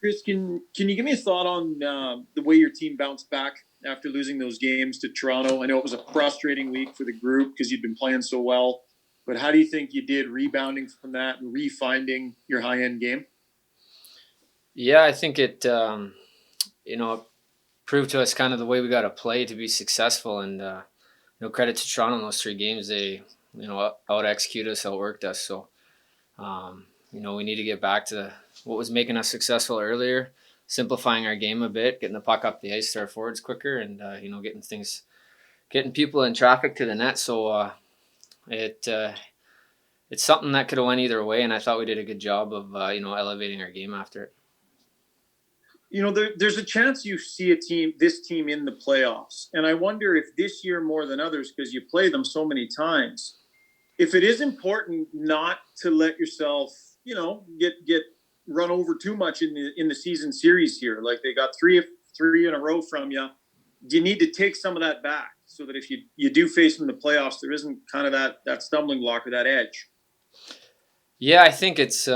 Kris, can you give me a thought on the way your team bounced back after losing those games to Toronto? I know it was a frustrating week for the group because you'd been playing so well, but how do you think you did rebounding from that and refinding your high end game? Yeah, I think it proved to us kind of the way we got to play to be successful. And credit to Toronto in those 3 games. They out executed us, outworked us. So we need to get back to what was making us successful earlier, simplifying our game a bit, getting the puck up the ice to our forwards quicker, and getting people in traffic to the net. So it it's something that could have went either way, and I thought we did a good job of elevating our game after it. There's a chance you see this team in the playoffs, and I wonder if this year more than others, because you play them so many times, if it is important not to let yourself, get run over too much in the season series here. Like they got three in a row from you. Do you need to take some of that back so that if you do face them in the playoffs, there isn't kind of that stumbling block or that edge? Yeah, I think it's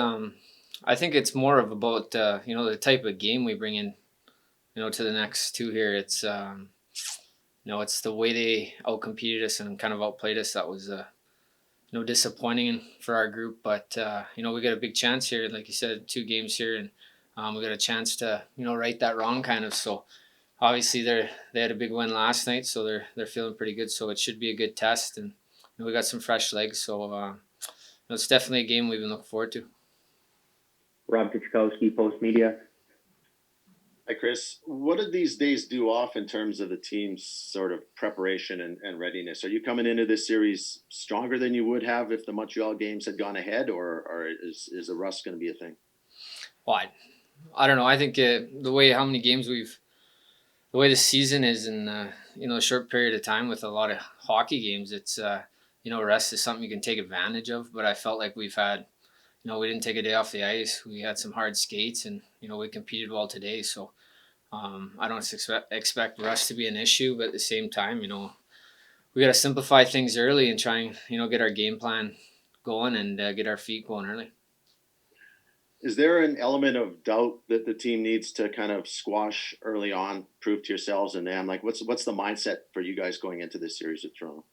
more of about the type of game we bring in to the next two here. It's the way they outcompeted us and kind of outplayed us that was disappointing for our group. But we got a big chance here, like you said, 2 games here, and we got a chance to right that wrong kind of. So obviously they had a big win last night, so they're feeling pretty good. So it should be a good test, and we got some fresh legs. So it's definitely a game we've been looking forward to. Rob Kichikowski, Post Media. Hi, Kris. What do these days do off in terms of the team's sort of preparation and readiness? Are you coming into this series stronger than you would have if the Montreal games had gone ahead, or is the rust going to be a thing? Well, I don't know. I think the way how many games the way the season is in a short period of time with a lot of hockey games, it's rest is something you can take advantage of. But I felt like we've had we didn't take a day off the ice. We had some hard skates, and we competed well today. So I don't expect rust to be an issue, but at the same time, we got to simplify things early and try and get our game plan going and get our feet going early. Is there an element of doubt that the team needs to kind of squash early on, prove to yourselves and them? Like, what's the mindset for you guys going into this series with Toronto?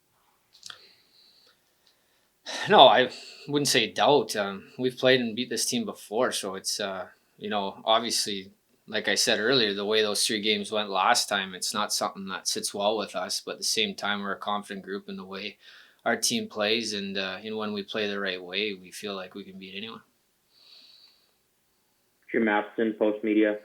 No, I wouldn't say doubt. We've played and beat this team before, so it's obviously, like I said earlier, the way those 3 games went last time, it's not something that sits well with us. But at the same time, we're a confident group in the way our team plays, and when we play the right way, we feel like we can beat anyone. Jim Matheson, Post Media.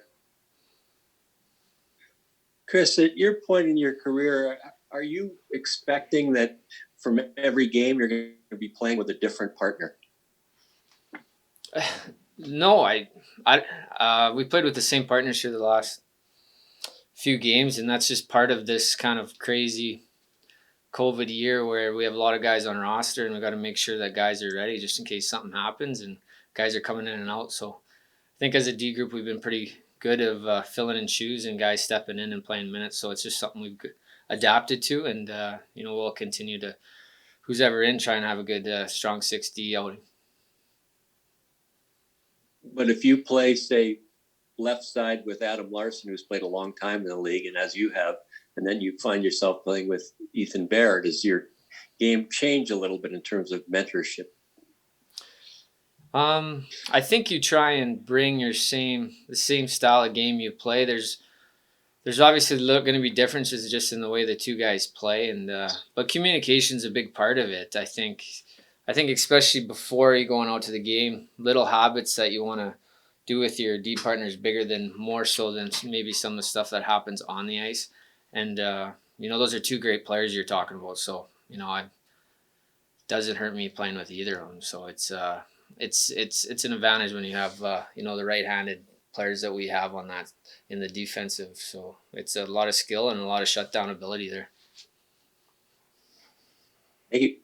Kris, at your point in your career, are you expecting that from every game you're going to be playing with a different partner? No, we played with the same partners here the last few games, and that's just part of this kind of crazy COVID year where we have a lot of guys on roster, and we got to make sure that guys are ready just in case something happens, and guys are coming in and out. So I think as a D group, we've been pretty good of filling in shoes and guys stepping in and playing minutes. So it's just something we've adapted to, and we'll continue to, who's ever in, try and have a good strong 6D outing. But if you play, say, left side with Adam Larson, who's played a long time in the league, and as you have, and then you find yourself playing with Ethan Bear, does your game change a little bit in terms of mentorship? I think you try and bring the same style of game you play. There's obviously going to be differences just in the way the two guys play, and but communication's a big part of it. I think especially before you going out to the game, little habits that you want to do with your D partner is bigger than more so than maybe some of the stuff that happens on the ice. And those are 2 great players you're talking about. So it doesn't hurt me playing with either of them. So it's an advantage when you have the right-handed players that we have on that in the defensive. So it's a lot of skill and a lot of shutdown ability there. Thank you.